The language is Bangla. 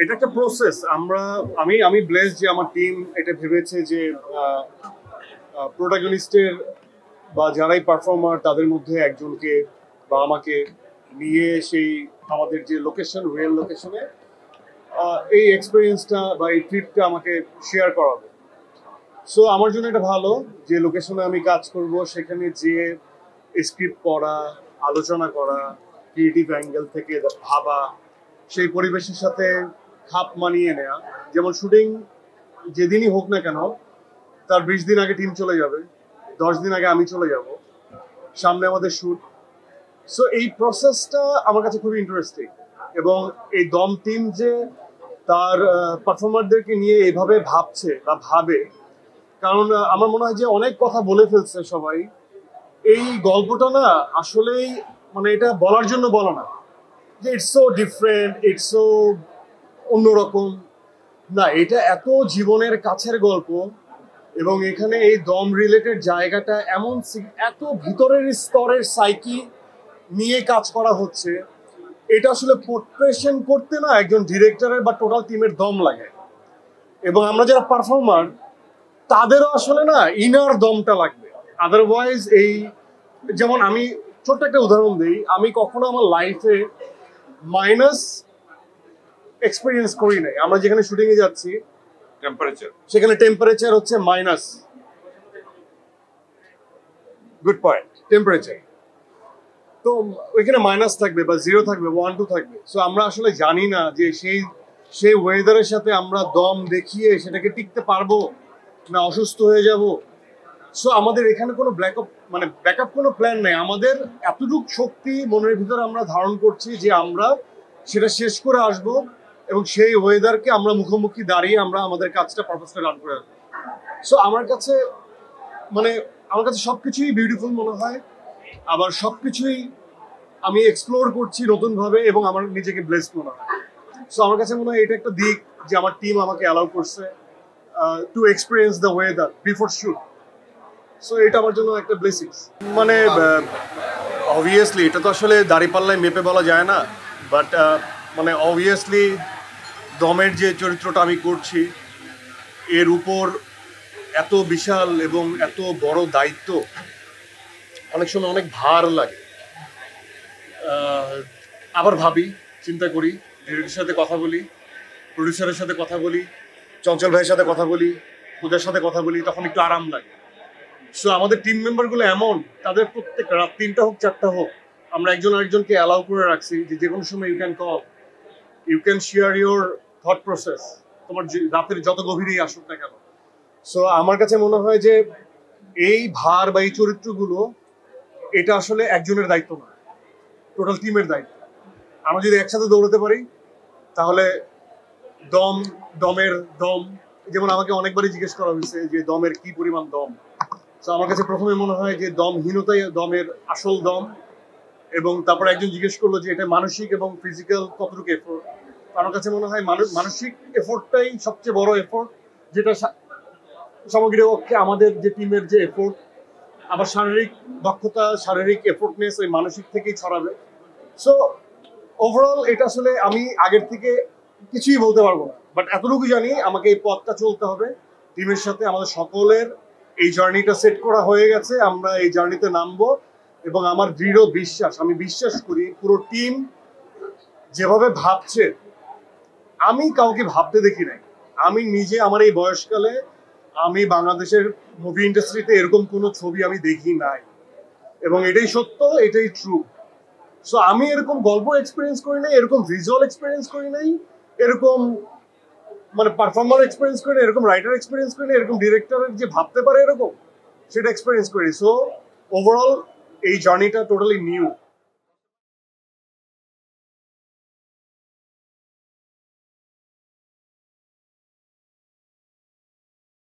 এটা একটা প্রসেস। আমি ব্লেসড যে আমার টিম এটা ভেবেছে যে প্রোটাগনিস্টের বা যারাই পারফর্মার তাদের মধ্যে একজনকে বা আমাকে নিয়ে সেই আমাদের যে লোকেশন রিয়েল লোকেশনে এই এক্সপিরিয়েন্সটা বা এই ট্রিপটা আমাকে শেয়ার করাবে। সো আমার জন্য এটা ভালো যে লোকেশনে আমি কাজ করব, সেখানে যে স্ক্রিপ্ট পড়া, আলোচনা করা, ক্রিয়েটিভ অ্যাঙ্গেল থেকে ভাবা, সেই পরিবেশের সাথে খাপ মানিয়ে নেওয়া। যেমন শুটিং যেদিনই হোক না কেন তার 20 দিন আগে টিম চলে যাবে, 10 দিন আগে আমি চলে যাব, সামনে আমাদের শুট। সো এই প্রসেসটা আমার কাছে খুবই ইন্টারেস্টিং। এবং এই দম টিম যে তার পারফর্মারদেরকে নিয়ে এইভাবে ভাবছে বা ভাবে, কারণ আমার মনে হয় যে অনেক কথা বলে ফেলছে সবাই। এই গল্পটা না আসলেই মানে এটা বলার জন্য বলা না যে it's so different, it's so অন্যরকম। না, এটা এত জীবনের কাছের গল্প এবং এখানে এই দম রিলেটেড জায়গাটা এমন এত ভিতরের স্তরের সাইকি নিয়ে কাজ করা হচ্ছে। এটা আসলে পোর্ট্রেশন করতে না একজন ডিরেক্টরের বা টোটাল টিমের দম লাগে। এবং আমরা যারা পারফর্মার তাদেরও আসলে না ইনার দমটা লাগবে। আদারওয়াইজ এই যেমন আমি ছোট্ট একটা উদাহরণ দিই, আমি কখনো আমার লাইফে মাইনাস এক্সপিরিয়েন্স করি নাই। আমরা যেখানে শুটিং এ যাচ্ছি সেখানে টেম্পারেচার হচ্ছে মাইনাস, গুড পয়েন্ট, টেম্পারেচার তো ওইখানে মাইনাস থাকবে বা 0 থাকবে, 1 2 থাকবে। সো আমরা আসলে জানি না যে সেই ওয়েদারের সাথে আমরা দম দেখিয়ে সেটাকে টিকতে পারবো না অসুস্থ হয়ে যাব। সো আমাদের এখানে কোনো ব্যাকআপ কোনো প্ল্যান নেই। আমাদের এতটুকু শক্তি মনের ভিতরে আমরা ধারণ করছি যে আমরা সেটা শেষ করে আসব এবং সেই ওয়েদারকে আমরা মুখোমুখি দাঁড়িয়ে আমরা আমাদের কাজটা পারপাসটা রান করে আসবো। সো আমার কাছে সবকিছুই বিউটিফুল মনে হয়, আবার সবকিছুই আমি এক্সপ্লোর করছি নতুনভাবে এবং আমার নিজেকে ব্লেসড মনে হয়। সো আমার কাছে মনে হয় এটা একটা দিক যে আমার টিম আমাকে অ্যালাউ করছে to experience the weather before shoot. So এটা আমার জন্য একটা ব্লেসিংস। অবভিয়াসলি এটা তো আসলে দাঁড়িপাল্লায় মেপে বলা যায় না, বাট অবভিয়াসলি দমের যে চরিত্রটা আমি করছি এর উপর এত বিশাল এবং এত বড় দায়িত্ব অনেক সময় অনেক ভার লাগে। আবার ভাবি, চিন্তা করি, ডিরেক্টরের সাথে কথা বলি, প্রডিউসারের সাথে কথা বলি, চঞ্চল ভাইয়ের সাথে কথা বলি, পূজার সাথে কথা বলি, তখন একটু আরাম লাগে। সো আমাদের টিম মেম্বারগুলো এমন, তাদের প্রত্যেক রাত 3টা হোক 4টা হোক আমরা একজন আরেকজনকে অ্যালাউ করে রাখছি যে কোনো সময় you can call, you can share your thought process, তোমার রাতের যত গভীরেই আসুক না কেন। সো আমার কাছে মনে হয় যে এই ভার বা এই চরিত্রগুলো এটা আসলে একজনের দায়িত্ব না, টোটাল টিমের দায়িত্ব। আমরা যদি একসাথে দৌড়াতে পারি তাহলে দমের দম, যেমন আমাকে অনেকবারই জিজ্ঞেস করা হয়েছে যে দমের কি পরিমাণ দম। তো আমার কাছে প্রথমে মনে হয় যে দমহীনতাই দমের আসল দম, এবং তারপর একজন জিজ্ঞেস করলো যে এটা মানসিক এবং ফিজিক্যাল কতটুকু এফোর্ট। আমার কাছে মনে হয় মানসিক এফোর্টটাই সবচেয়ে বড় এফোর্ট, যেটা সামগ্রিক পক্ষে আমাদের যে টিমের যে এফোর্ট, আবার শারীরিক দক্ষতা, শারীরিক এফোর্টনেস ওই মানসিক থেকেই ছড়াবে। সো ওভারঅল এটা আসলে আমি আগের থেকে কিছুই বলতে পারবো না, বাট এতটুকু জানি আমাকে এই পথটা চলতে হবে টিমের সাথে। আমাদের সকলের এই জার্নিটা সেট করা হয়ে গেছে, আমরা এই জার্নিতে নামবো। এবং আমার দৃঢ় বিশ্বাস, আমি বিশ্বাস করি পুরো টিম যেভাবে ভাবছে আমি কাউকে ভাবতে দেখি নাই। আমি নিজে আমার এই বয়সকালে আমি বাংলাদেশের মুভি ইন্ডাস্ট্রিতে এরকম কোনো ছবি আমি দেখি নাই, এবং এটাই সত্য, এটাই ট্রু। সো আমি এরকম গল্প এক্সপিরিয়েন্স করি নাই, এরকম ভিজুয়াল এক্সপিরিয়েন্স করি নাই, এরকম পারফর্মার এক্সপিরিয়েন্স করি না, এরকম রাইটার এক্সপিরিয়েন্স করি না, এরকম ডিরেক্টরের যে ভাবতে পারে এরকম সেটা এক্সপিরিয়েন্স করি। সো ওভারঅল এই জার্নিটা টোটালি নিউ।